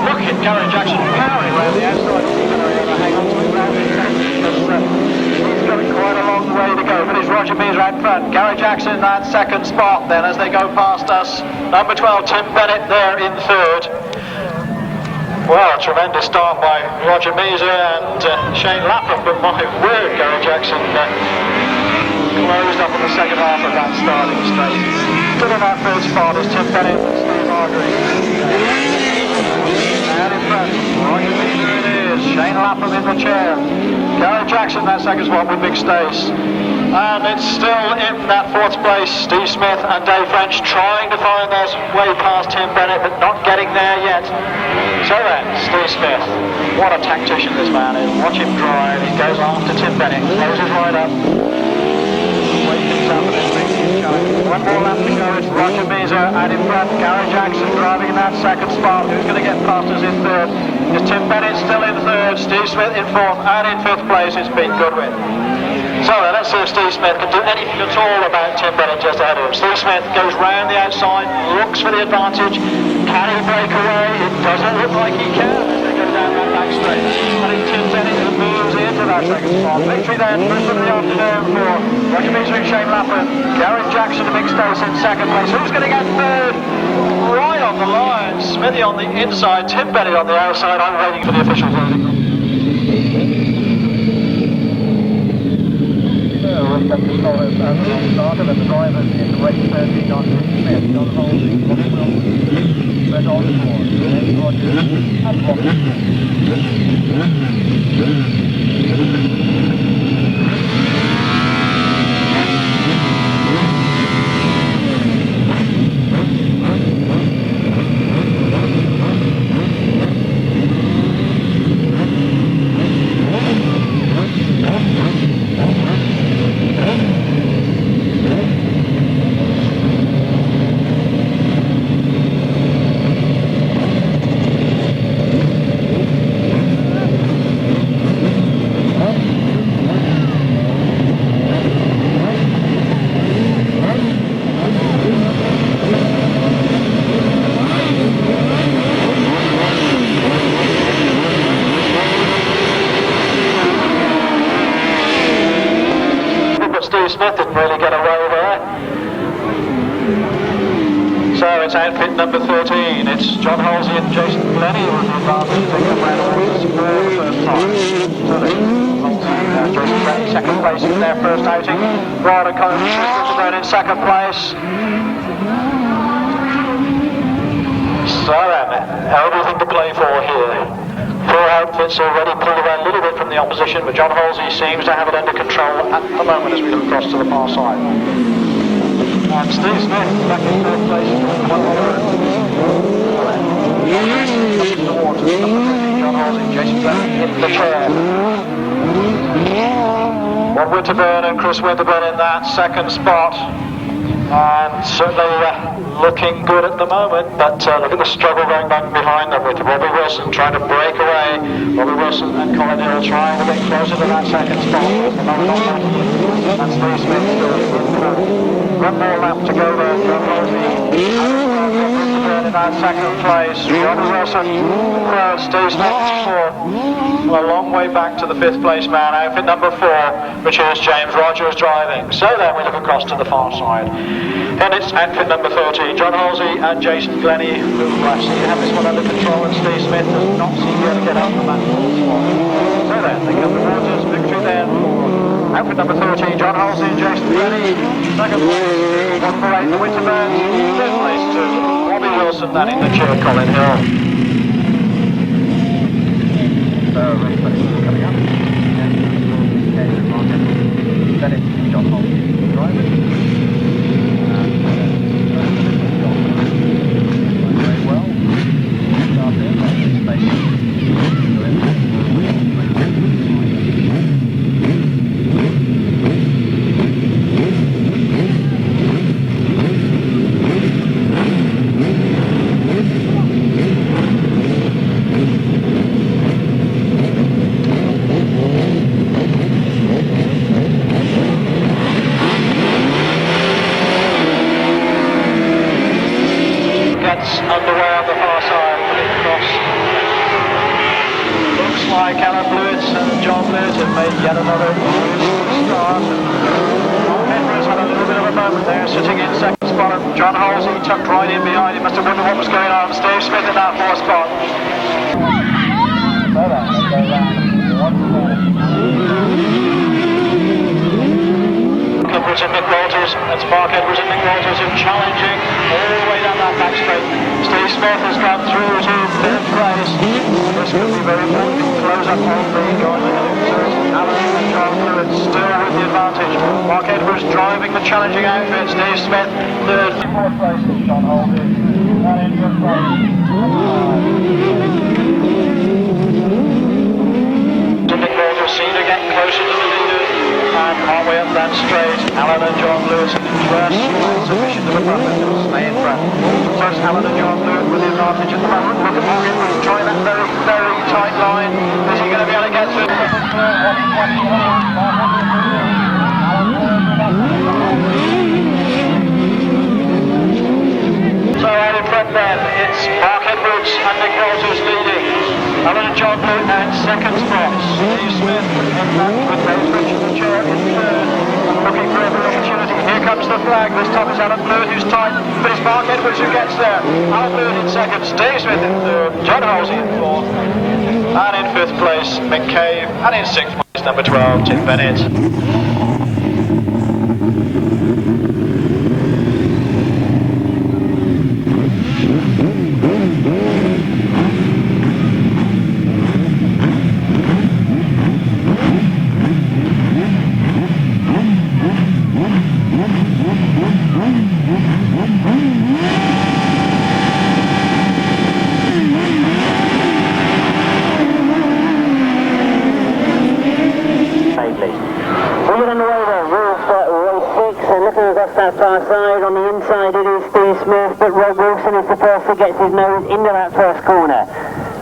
look at Gary Jackson powering around the outside. He's going to hang on to it round because he's got quite a long way to go. But it's Roger Measor out front. Gary Jackson in that second spot then as they go past us. Number 12, Tim Bennett there in third. Well, tremendous start by Roger Measor and Shane Lapham, but my word, Gary Jackson closed up on the second half of that starting straight. Still in that third spot is Tim Bennett and Steve Hargreaves. And in front, Roger Measor it is, Shane Lapham in the chair. Gary Jackson that second spot with Big Stace. And it's still in that fourth place, Steve Smith and Dave French trying to find their way past Tim Bennett, but not getting there yet. So then, Steve Smith, what a tactician this man is. Watch him drive, he goes after Tim Bennett, closes right up. One more lap to go, it's Roger Measor and in front, Gary Jackson driving in that second spot. Who's going to get past us in third? Is Tim Bennett still in third, Steve Smith in fourth, and in fifth place is Pete Goodwin. So let's see if Steve Smith can do anything at all about Tim Bennett just ahead of him. Steve Smith goes round the outside, looks for the advantage. Can he break away? It doesn't look like he can as they go down that back straight. And it's Tim Bennett who moves into that second spot. Victory then, first of the afternoon for Roger Measor and Shane Lapham. Gary Jackson and Big Stace in second place. Who's going to get third? Right on the line. Smithy on the inside, Tim Bennett on the outside. I'm waiting for the official verdict. Controllers Armstrong started and the drivers in the race 13 on Smith, John Halsey, Robbie Wilson, Fred Osborne, James Rogers and Smith didn't really get away there. So it's outfit number 13. It's John Halsey and Jason Glen who have advanced to come round the first time. So Jason Glen second place in their first outing. Rod and Colin Smith in second place. So then, everything to play for here. Four outfits already pulled away a little bit from the opposition, but John Halsey seems to have it under control at the moment as we look across to the far side. And Steve Smith back in third place. John Halsey, Jason Glen in the chair. Bob Winterburn and Chris Winterburn in that second spot. And certainly looking good at the moment, but look at the struggle going on behind them with Robbie Wilson trying to break away. Robbie Wilson and Colin Hill trying to get closer to that second spot. And Steve Smith still in front. One more lap to go there. John Halsey in that second place. Robbie Wilson third. Steve Smith fourth. Well, a long way back to the fifth place man. Outfit number 4, which is James Rogers driving. So then we look across to the far side. And it's outfit number 13, John Halsey and Jason Glen, who seem to have this one under control, and Steve Smith does not seem to be able to get up from that fourth spot. So then, they come towards us, victory then for outfit number 13, John Halsey and Jason Glen. Second place, 1 for 8, the Winterburn. Third place to Robbie Wilson, then in the chair, Colin Hill. So, race 22 coming up. Then it's John Halsey driving. Mike Alan Lewis and John Lewis have made yet another start. Henry's had a little bit of a moment there, sitting in second spot. John Halsey tucked right in behind. He must have wondered what was going on. Steve Smith in that fourth spot. Edwards and Nick Walters. That's Mark Edwards and Nick Walters who are challenging all the way down that back straight. Steve Smith has gone through to third place. This could be very important to close up on the going Alan and John Lewis still with the advantage. Mark Edwards driving the challenging outfit. Steve Smith third. Fourth place is John Holden. And in fifth place. Nick Walters seen to get closer to the leaders. And halfway up that straight, Alan and John Lewis just sufficient of a buffer to stay in front. So it's Alan and John Lewis with the advantage at the moment. Look at Mark Edwards trying that very, very tight line. Is he going to be able to get through? So out in front then, it's Mark Edwards and Nick Walters leading. Alan and John Lewis at second spot. Steve Smith in front with Dave Richard the chair in third. Looking for every opportunity. Here comes the flag. This time it's Alan Lewis who's tight, but it's Mark Edwards who gets there. Alan Lewis in second, Dave Smith in third, John Halsey in fourth, and in fifth place Mick Cave, and in sixth place number 12 Tim Bennett. That far side. On the inside it is Steve Smith, but Rob Wilson is the first that gets his nose into that first corner.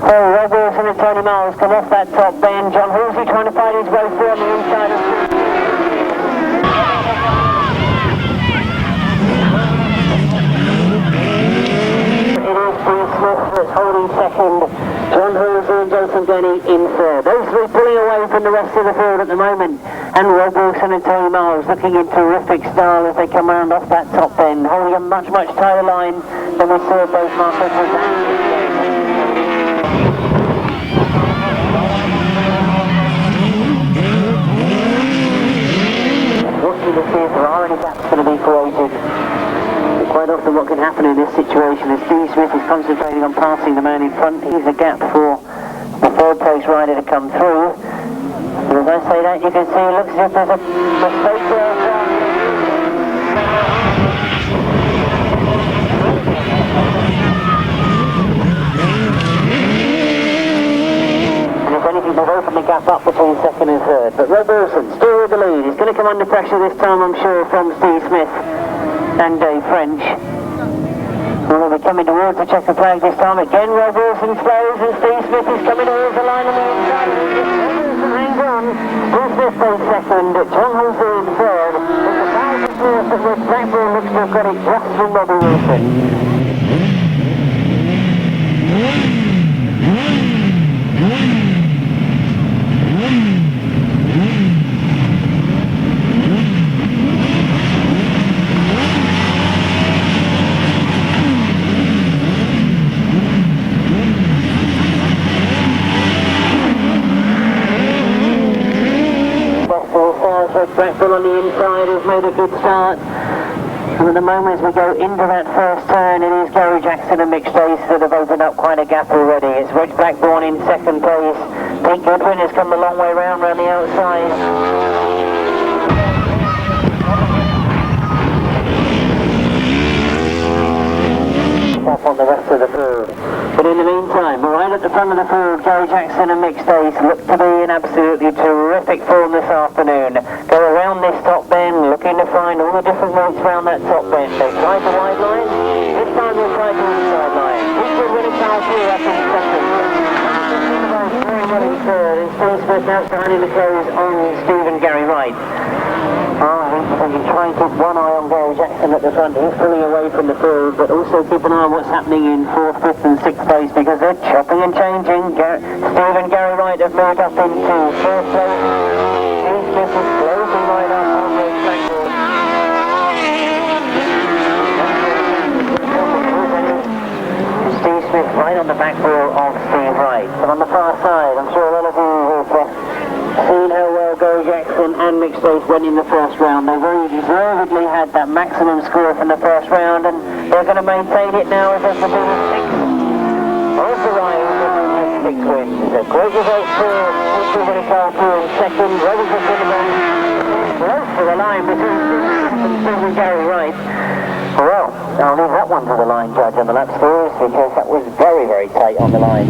So Rob Wilson and Tony Miles come off that top bend. John Halsey trying to fight his way through on the inside of it is Steve Smith that's holding second. John Halsey and Jason Denny in third. Those three pulling away from the rest of the field at the moment. And Rob Wilson and Tony Miles looking in terrific style as they come around off that top bend, holding a much, much tighter line than we saw both Mark Edwards and watching to see if there are any gaps going to be created. Quite often what can happen in this situation is Steve Smith is concentrating on passing the man in front. He's a gap for the third place rider to come through. As I say that, you can see it looks as if there's a mistake there. And if anything, they've opened the gap up between second and third. But Rob Wilson still with the lead. He's going to come under pressure this time, I'm sure, from Steve Smith and Dave French. Well, they'll be coming towards the checker flag this time. Again, Rob Wilson slows and Steve Smith is coming towards the line on the inside. Hangs on. Steve Smith goes second. John Halsey in third. It's a thousand years that Rick Blackburn looks to have got it just from Robbie Wilson. Blackburn on the inside has made a good start. And at the moment as we go into that first turn, it is Gary Jackson and Mick Stace that have opened up quite a gap already. It's Reg Blackburn in second place. Pete Goodwin has come a long way round the outside. Up on the rest of the field. But in the meantime, right at the front of the field, Gary Jackson and Mick Stace look to be in absolutely terrific form this afternoon. Go around this top bend, looking to find all the different routes around that top bend. They tried the wide line, this time they'll try the inside line. This will win a chance here up in second. Very well in third, and Steve Smith now starting to close on Steve and Gary Wright. I think you try and keep one eye on Gary Jackson Armstrong at the front. He's pulling away from the field, but also keep an eye on what's happening in 4th, 5th and 6th place because they're chopping and changing. Steve and Gary Wright have moved up into 4th place. Steve Smith is closing right up on the backboard. Steve Smith right on the back wheel of Steve Wright. But on the far side, I'm sure a lot of you have seen how well Gary Jackson and Mick Stace went in the first round. They very deservedly had that maximum score from the first round, and they're going to maintain it now as the biggest six. Also arrived with 6 wins. A great result for Sidecar in second. Robbie just in the race. Close to the line between Steve and Gary Wright. Well, I'll leave that one to the line judge on the lap scores because that was very, very tight on the line.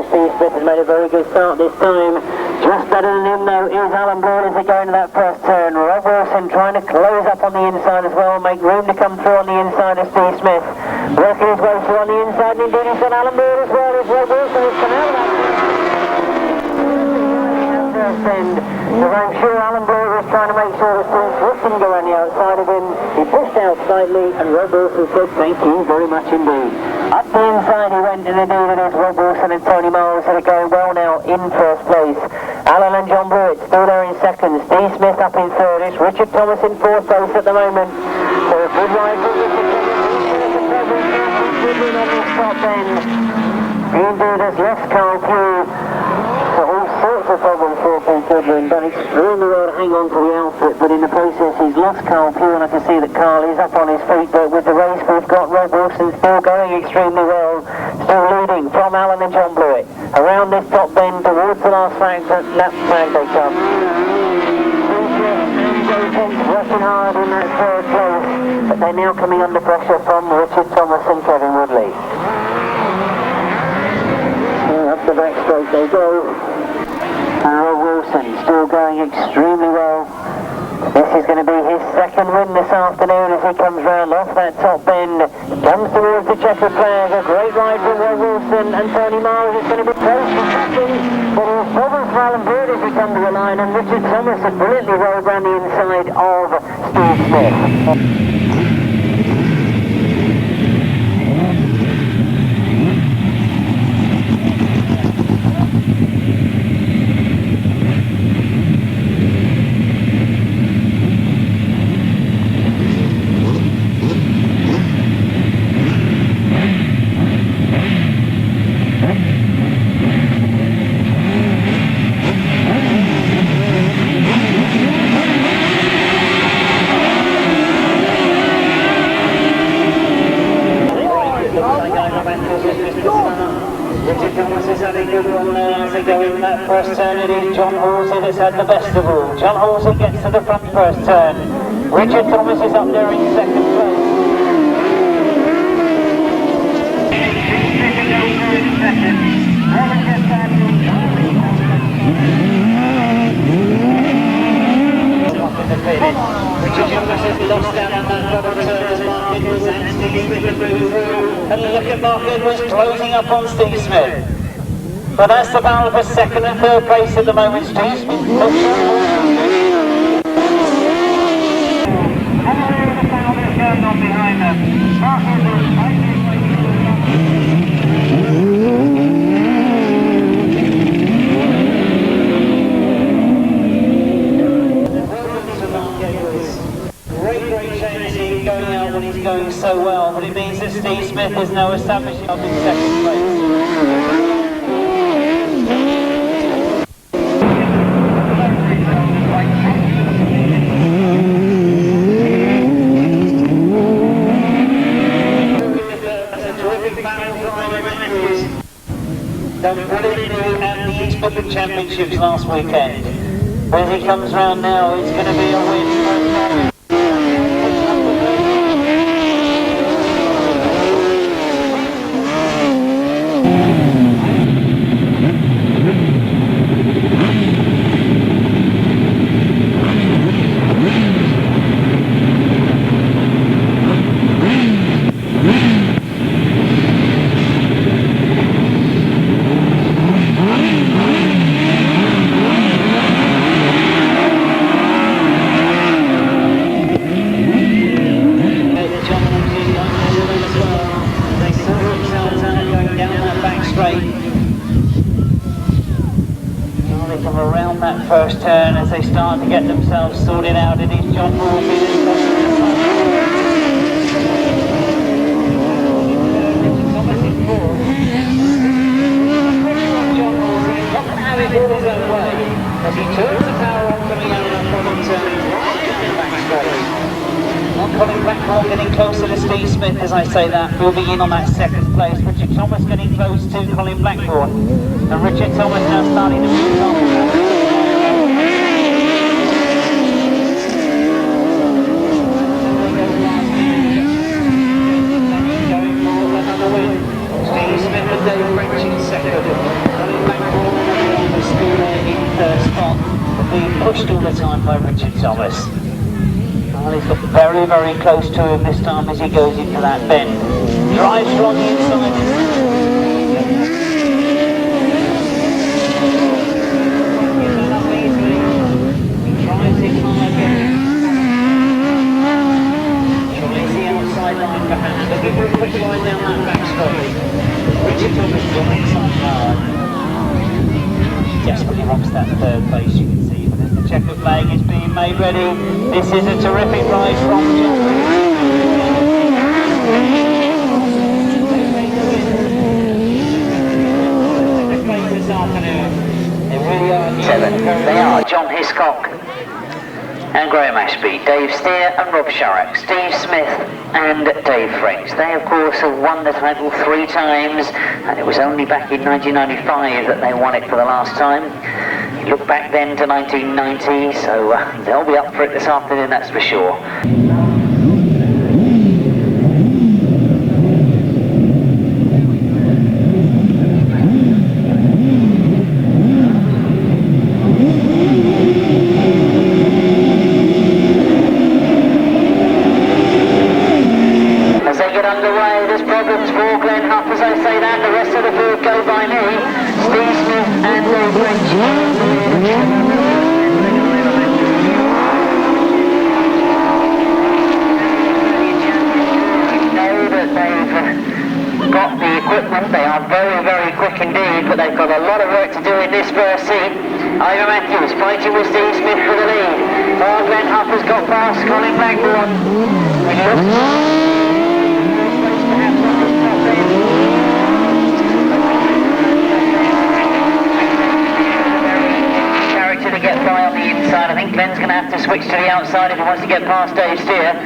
Steve Smith has made a very good start this time. Just better than him though is Alan Broad as they go into that first turn. Rob Wilson trying to close up on the inside as well, make room to come through on the inside of Steve Smith. Working his way through on the inside, and indeed he's got Alan Broad as well as Rob Wilson has come out of that. First end, because I'm sure Alan Broad was trying to make sure that Steve Smith didn't go on the outside of him. He pushed out slightly, and Rob Wilson said thank you very much indeed. Up the inside he went, and indeed it is Rob Wilson and Tony Miles that are going well now in first place. Alan and John Brewitt still there in second. Steve Smith up in third. It's Richard Thomas in fourth place at the moment. So a good ride for Richard Thomas. Good on the stop then. Indeed has left Carl Pugh. So all sorts of problems for Paul Goodwin. Done extremely well to hang on to the outfit, but in the process he's lost Carl Pugh, and I can see that Carl is up on his feet, but with the race we've got Rob Wilson still going extremely well, still leading from Alan and John Blewitt. Around this top bend towards the last lap flag they come. Working hard in that third place, but they're now coming under pressure from Richard Thomas and Kevin Woodley. Up the backstroke they go. Rob Wilson still going extremely well. This is going to be his second win this afternoon as he comes round off that top bend. Comes towards the checkered flag. A great ride from Rob Wilson and Tony Miles. It's going to be close to second, but there's problems for Alan Bird as he comes to the line, and Richard Thomas has brilliantly rolled round the inside of Steve Smith. First turn it is John Halsey that's had the best of all. John Halsey gets to the front first turn. Richard Thomas is up there in second place. Richard Thomas has lost out on that double turn as Mark Edwards and Steve Smith have moved through. And look at Mark Edwards closing up on Steve Smith. But that's the battle for second and third place at the moment. Steve Smith. Great shame as he goes there's no establishing of in second place. Done brilliantly at the East Midland Championships last weekend. But as he comes round now, it's going to be a win. First turn as they start to get themselves sorted out. It is John Moore as he turns the power on coming out of that bottom turn back straight. Not Colin Blackmore getting closer to Steve Smith as I say that, moving in on that second place. Richard Thomas getting close to Colin Blackmore, and Richard Thomas now starting to move on. Pushed all the time by Richard Thomas. Well, he's got very, very close to him this time as he goes into that bend. Drives strong inside. He drives it hard again. Tries the outside line perhaps, looking for a quick line down that back straight. Richard Thomas is on inside hard. Desperately wants that third place, you can see. The checker flag is being made ready. This is a terrific ride from John. This afternoon. They really are. Seven. They are John Hiscock and Graham Ashby, Dave Steer and Rob Sharrock, Steve Smith and Dave French. They of course have won the title 3 times, and it was only back in 1995 that they won it for the last time. Look back then to 1990, so they'll be up for it this afternoon, that's for sure. As they get underway, there's problems for Glen Hough as I say that. The rest of the field go by me. Steve Smith and Dave French. Got the equipment, they are very, very quick indeed, but they've got a lot of work to do in this first seat. Ira Matthews fighting with Steve Smith for the lead. Glen Hough has got past Colin Blackmore. To get by on the inside. I think Glen's going to have to switch to the outside if he wants to get past Dave Steer.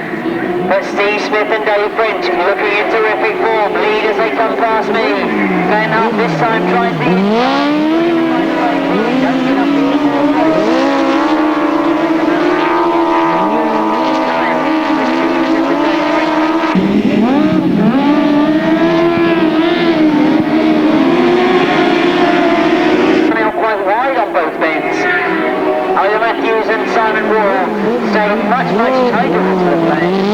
But Steve Smith and Dave French looking in terrific form. Lead as they come past me. Glen Hough this time trying to now quite wide on both bends. Ira Matthews and Simon Wall staying much tighter into the plane.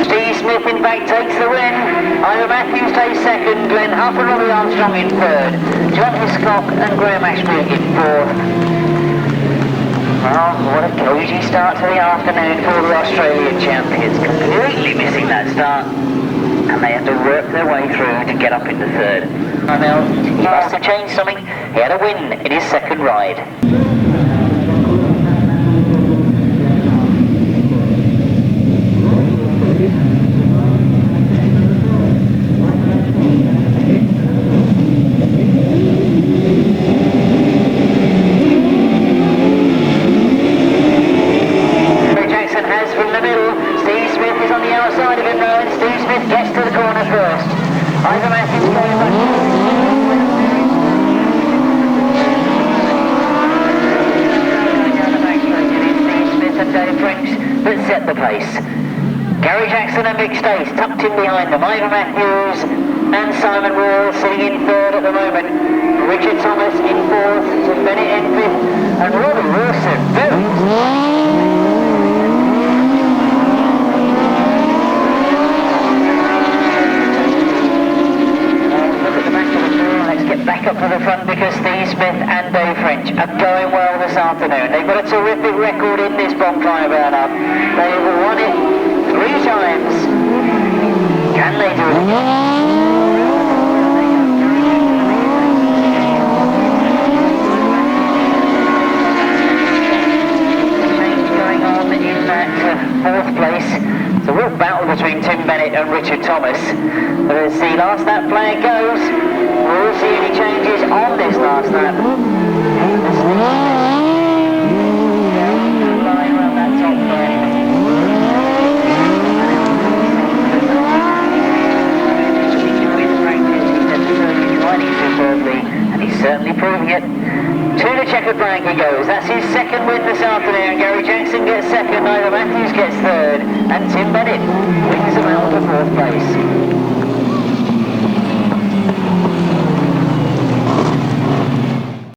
Steve Smith in fact takes the win. Ira Matthews takes second. Glen Hough and Robbie Armstrong in third. John Hiscock and Graham Ashby in fourth. Well, what a cosy start to the afternoon for the Australian champions. Completely missing that start. and they had to work their way through to get up into third. He must have changed something. He had a win in his second ride. Tucked in behind them, Ivan Matthews and Simon Wall sitting in third at the moment. Richard Thomas in fourth, Tim Bennett in fifth, and Robbie Wilson very look at the back of the floor. Let's get back up to the front because Steve Smith and Dave French are going well this afternoon. They've got a terrific record in this Bonfire Burn-up. They've won it 3 times. Can they do it again? Change going on in that fourth place. It's a real battle between Tim Bennett and Richard Thomas. But as the last lap flag goes, we'll see any changes on this last lap. Lying around that top there. And he's certainly proving it. To the checkered flag he goes. That's his second win this afternoon. Gary Jackson gets second, Ida Matthews gets third, and Tim Bennett wins them out to fourth place.